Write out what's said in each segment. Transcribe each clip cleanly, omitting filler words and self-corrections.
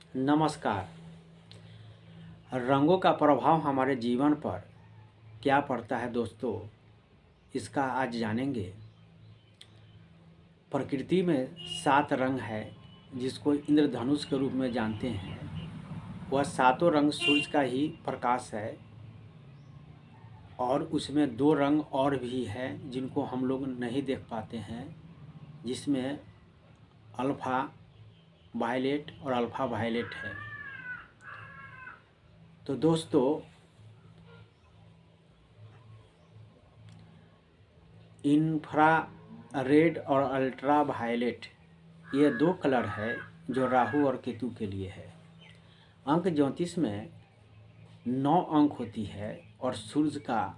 नमस्कार। रंगों का प्रभाव हमारे जीवन पर क्या पड़ता है दोस्तों, इसका आज जानेंगे। प्रकृति में 7 रंग है जिसको इंद्रधनुष के रूप में जानते हैं। वह सातों रंग सूर्य का ही प्रकाश है और उसमें 2 रंग और भी हैं जिनको हम लोग नहीं देख पाते हैं, जिसमें अल्फ़ा वायलेट और अल्फ़ा वायलेट है। तो दोस्तों, इंफ्रा रेड और अल्ट्रा वायलेट ये 2 कलर है जो राहु और केतु के लिए है। अंक ज्योतिष में 9 अंक होती है और सूर्य का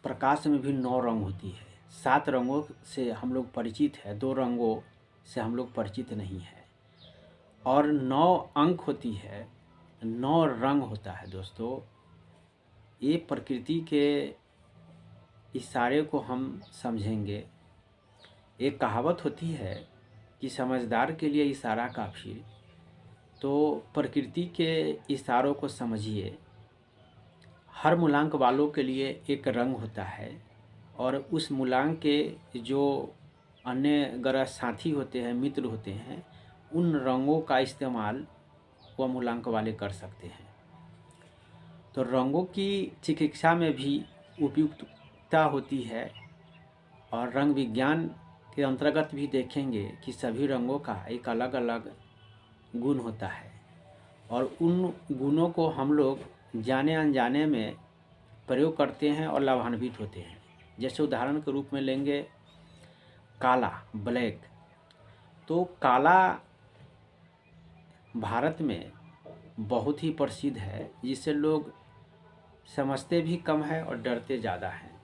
प्रकाश में भी 9 रंग होती है। 7 रंगों से हम लोग परिचित है, 2 रंगों से हम लोग परिचित नहीं है। और 9 अंक होती है, 9 रंग होता है दोस्तों। ये प्रकृति के इशारे को हम समझेंगे। एक कहावत होती है कि समझदार के लिए इशारा काफ़ी। तो प्रकृति के इशारों को समझिए। हर मूलांक वालों के लिए एक रंग होता है और उस मूलांक के जो अन्य ग्रह साथी होते हैं, मित्र होते हैं, उन रंगों का इस्तेमाल वह मूलांक वाले कर सकते हैं। तो रंगों की चिकित्सा में भी उपयुक्तता होती है और रंग विज्ञान के अंतर्गत भी देखेंगे कि सभी रंगों का एक अलग अलग गुण होता है और उन गुणों को हम लोग जाने अनजाने में प्रयोग करते हैं और लाभान्वित होते हैं। जैसे उदाहरण के रूप में लेंगे काला, ब्लैक। तो काला भारत में बहुत ही प्रसिद्ध है, जिससे लोग समझते भी कम है और डरते ज़्यादा हैं।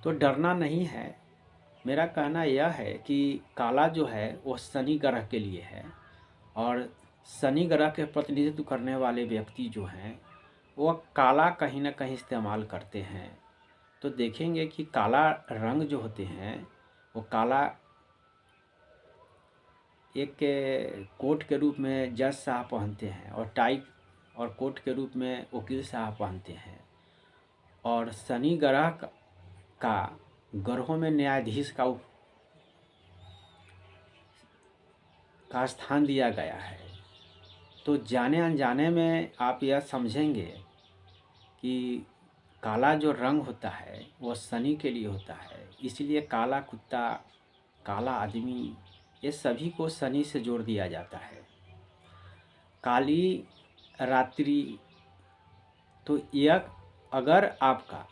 तो डरना नहीं है। मेरा कहना यह है कि काला जो है वो शनि ग्रह के लिए है और शनि ग्रह के प्रतिनिधित्व करने वाले व्यक्ति जो हैं वह काला कहीं ना कहीं इस्तेमाल करते हैं। तो देखेंगे कि काला रंग जो होते हैं वो काला एक कोट के रूप में जज साहब पहनते हैं और टाई और कोट के रूप में वकील साहब पहनते हैं। और शनि ग्रह का ग्रहों में न्यायाधीश का स्थान दिया गया है। तो जाने अनजाने में आप यह समझेंगे कि काला जो रंग होता है वह शनि के लिए होता है। इसलिए काला कुत्ता, काला आदमी, ये सभी को शनि से जोड़ दिया जाता है। काली रात्रि, तो यह अगर आपका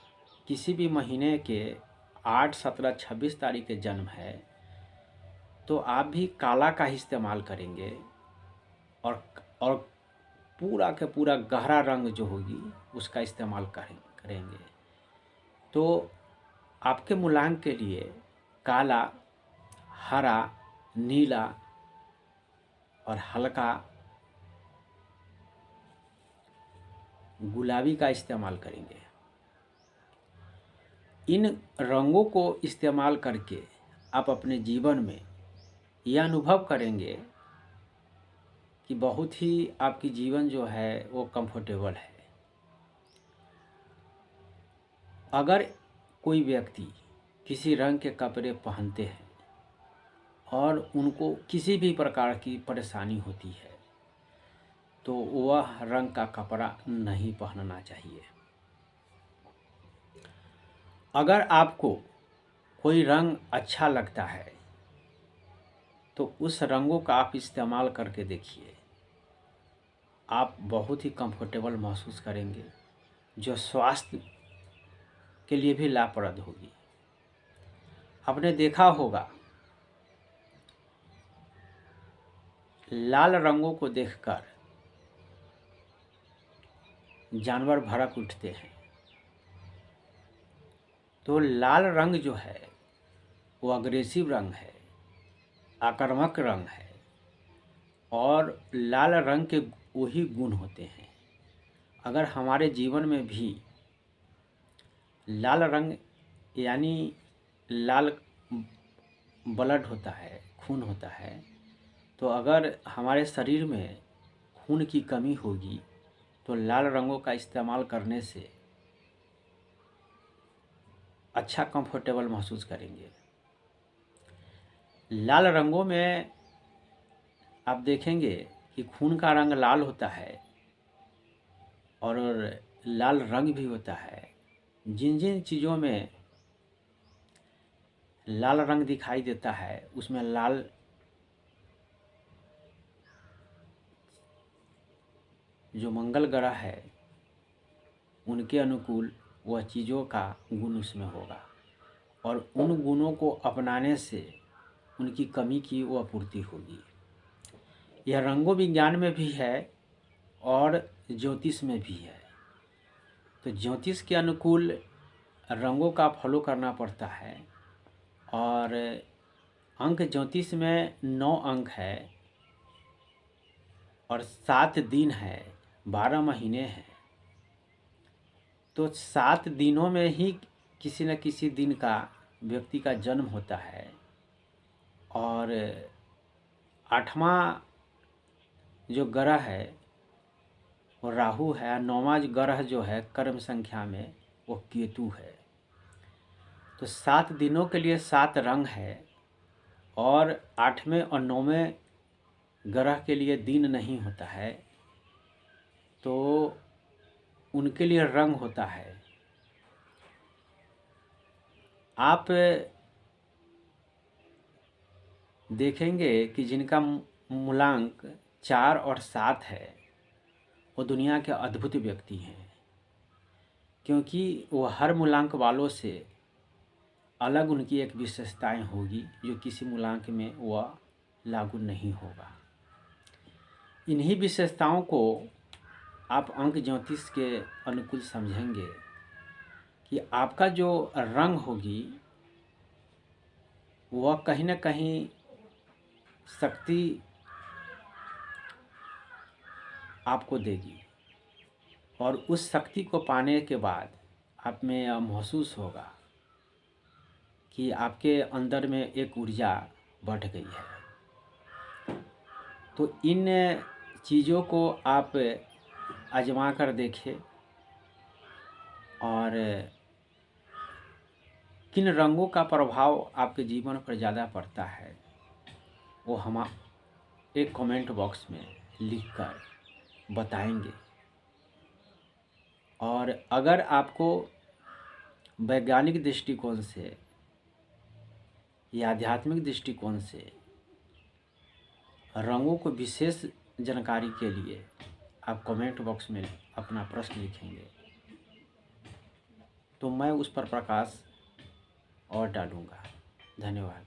किसी भी महीने के 8, 17, 26 तारीख के जन्म है तो आप भी काला का ही इस्तेमाल करेंगे और पूरा का पूरा गहरा रंग जो होगी उसका इस्तेमाल करेंगे। तो आपके मूलांक के लिए काला, हरा, नीला और हल्का गुलाबी का इस्तेमाल करेंगे। इन रंगों को इस्तेमाल करके आप अपने जीवन में यह अनुभव करेंगे कि बहुत ही आपकी जीवन जो है वो कंफर्टेबल है। अगर कोई व्यक्ति किसी रंग के कपड़े पहनते हैं और उनको किसी भी प्रकार की परेशानी होती है तो वह रंग का कपड़ा नहीं पहनना चाहिए। अगर आपको कोई रंग अच्छा लगता है तो उस रंगों का आप इस्तेमाल करके देखिए, आप बहुत ही कंफर्टेबल महसूस करेंगे, जो स्वास्थ्य के लिए भी लाभप्रद होगी। आपने देखा होगा लाल रंगों को देखकर जानवर भड़क उठते हैं। तो लाल रंग जो है वो अग्रेसिव रंग है, आक्रामक रंग है और लाल रंग के वही गुण होते हैं। अगर हमारे जीवन में भी लाल रंग यानी लाल ब्लड होता है, खून होता है, तो अगर हमारे शरीर में खून की कमी होगी तो लाल रंगों का इस्तेमाल करने से अच्छा कंफर्टेबल महसूस करेंगे। लाल रंगों में आप देखेंगे कि खून का रंग लाल होता है और लाल रंग भी होता है। जिन जिन चीज़ों में लाल रंग दिखाई देता है उसमें लाल जो मंगल ग्रह है उनके अनुकूल वह चीज़ों का गुण उसमें होगा और उन गुणों को अपनाने से उनकी कमी की वह पूर्ति होगी। यह रंगों विज्ञान में भी है और ज्योतिष में भी है। तो ज्योतिष के अनुकूल रंगों का फॉलो करना पड़ता है और अंक ज्योतिष में 9 अंक है और 7 दिन है, 12 महीने हैं। तो 7 दिनों में ही किसी न किसी दिन का व्यक्ति का जन्म होता है और 8वां जो ग्रह है वो राहु है, 9वां ग्रह जो है कर्म संख्या में वो केतु है। तो 7 दिनों के लिए 7 रंग है और 8वें और 9वें ग्रह के लिए दिन नहीं होता है तो उनके लिए रंग होता है। आप देखेंगे कि जिनका मूलांक 4 और 7 है वो दुनिया के अद्भुत व्यक्ति हैं, क्योंकि वो हर मूलांक वालों से अलग उनकी एक विशेषताएं होगी जो किसी मूलांक में वह लागू नहीं होगा। इन्हीं विशेषताओं को आप अंक ज्योतिष के अनुकूल समझेंगे कि आपका जो रंग होगी वह कहीं न कहीं शक्ति आपको देगी और उस शक्ति को पाने के बाद आप में यह महसूस होगा कि आपके अंदर में एक ऊर्जा बढ़ गई है। तो इन चीज़ों को आप आजमा कर देखें और किन रंगों का प्रभाव आपके जीवन पर ज़्यादा पड़ता है वो हम एक कमेंट बॉक्स में लिखकर बताएंगे। और अगर आपको वैज्ञानिक दृष्टिकोण से या आध्यात्मिक दृष्टिकोण से रंगों को विशेष जानकारी के लिए आप कमेंट बॉक्स में अपना प्रश्न लिखेंगे तो मैं उस पर प्रकाश और डालूँगा। धन्यवाद।